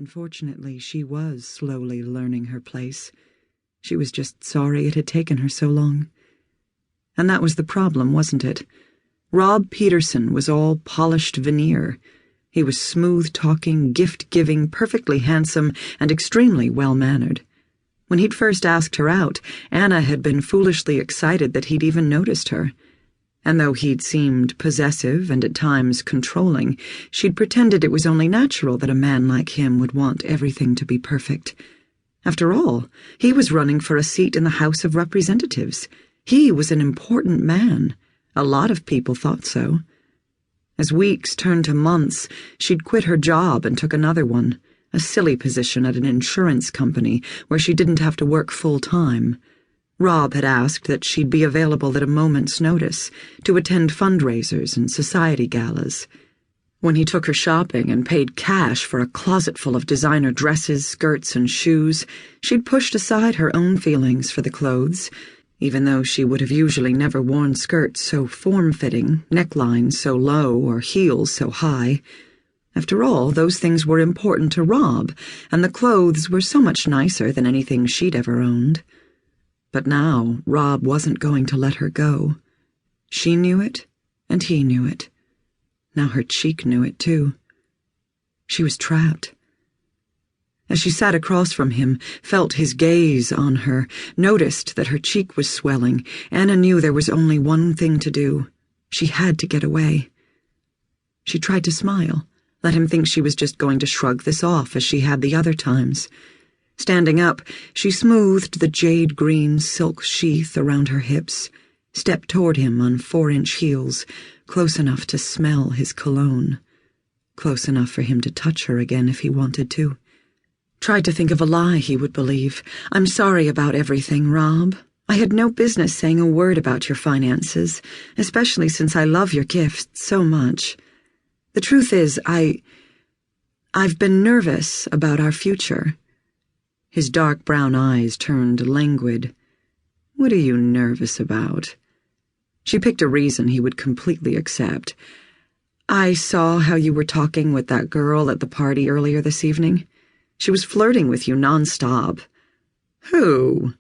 Unfortunately, she was slowly learning her place. She was just sorry it had taken her so long. And that was the problem, wasn't it? Rob Peterson was all polished veneer. He was smooth-talking, gift-giving, perfectly handsome, and extremely well-mannered. When he'd first asked her out, Anna had been foolishly excited that he'd even noticed her. And though he'd seemed possessive and at times controlling, she'd pretended it was only natural that a man like him would want everything to be perfect. After all, he was running for a seat in the House of Representatives. He was an important man. A lot of people thought so. As weeks turned to months, she'd quit her job and took another one, a silly position at an insurance company where she didn't have to work full-time. Rob had asked that she'd be available at a moment's notice to attend fundraisers and society galas. When he took her shopping and paid cash for a closet full of designer dresses, skirts, and shoes, she'd pushed aside her own feelings for the clothes, even though she would have usually never worn skirts so form-fitting, necklines so low, or heels so high. After all, those things were important to Rob, and the clothes were so much nicer than anything she'd ever owned. But now Rob wasn't going to let her go. She knew it, and he knew it. Now her cheek knew it too. She was trapped. As she sat across from him, felt his gaze on her, noticed that her cheek was swelling, Anna knew there was only one thing to do. She had to get away. She tried to smile, let him think she was just going to shrug this off as she had the other times. Standing up, she smoothed the jade-green silk sheath around her hips, stepped toward him on 4-inch heels, close enough to smell his cologne, close enough for him to touch her again if he wanted to. Tried to think of a lie he would believe. "I'm sorry about everything, Rob. I had no business saying a word about your finances, especially since I love your gifts so much. The truth is, I've been nervous about our future." His dark brown eyes turned languid. "What are you nervous about?" She picked a reason he would completely accept. "I saw how you were talking with that girl at the party earlier this evening. She was flirting with you nonstop." "Who?"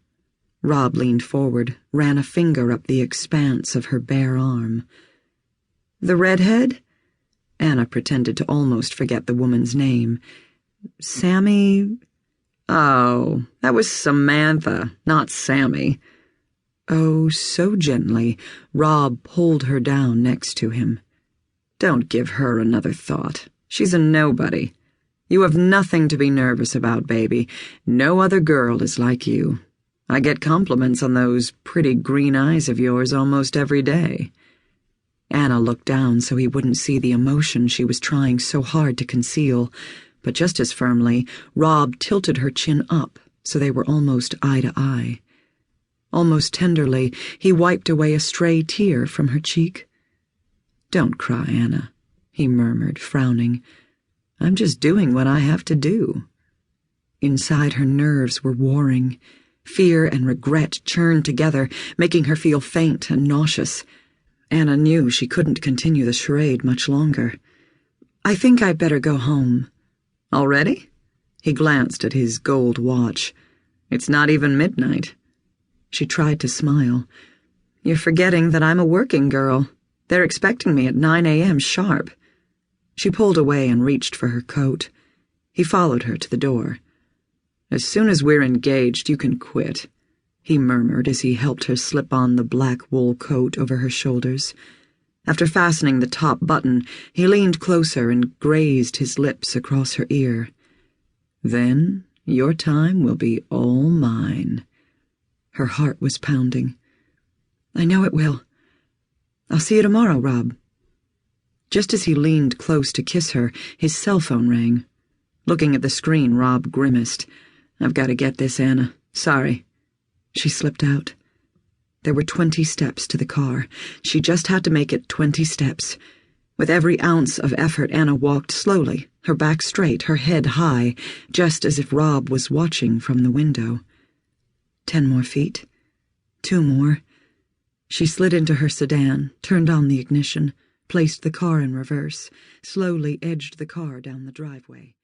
Rob leaned forward, ran a finger up the expanse of her bare arm. "The redhead?" Anna pretended to almost forget the woman's name. "Sammy?" "Oh, that was Samantha, not Sammy." Oh, so gently, Rob pulled her down next to him. "Don't give her another thought. She's a nobody. You have nothing to be nervous about, baby. No other girl is like you. I get compliments on those pretty green eyes of yours almost every day." Anna looked down so he wouldn't see the emotion she was trying so hard to conceal, but just as firmly, Rob tilted her chin up so they were almost eye to eye. Almost tenderly, he wiped away a stray tear from her cheek. "Don't cry, Anna," he murmured, frowning. "I'm just doing what I have to do." Inside, her nerves were warring. Fear and regret churned together, making her feel faint and nauseous. Anna knew she couldn't continue the charade much longer. "I think I'd better go home." "Already?" He glanced at his gold watch. "It's not even midnight." She tried to smile. "You're forgetting that I'm a working girl. They're expecting me at 9 a.m. sharp." She pulled away and reached for her coat. He followed her to the door. "As soon as we're engaged, you can quit," he murmured as he helped her slip on the black wool coat over her shoulders. After fastening the top button, he leaned closer and grazed his lips across her ear. "Then your time will be all mine." Her heart was pounding. "I know it will. I'll see you tomorrow, Rob." Just as he leaned close to kiss her, his cell phone rang. Looking at the screen, Rob grimaced. "I've got to get this, Anna. Sorry." She slipped out. There were 20 steps to the car. She just had to make it 20 steps. With every ounce of effort, Anna walked slowly, her back straight, her head high, just as if Rob was watching from the window. 10 more feet. 2 more. She slid into her sedan, turned on the ignition, placed the car in reverse, slowly edged the car down the driveway.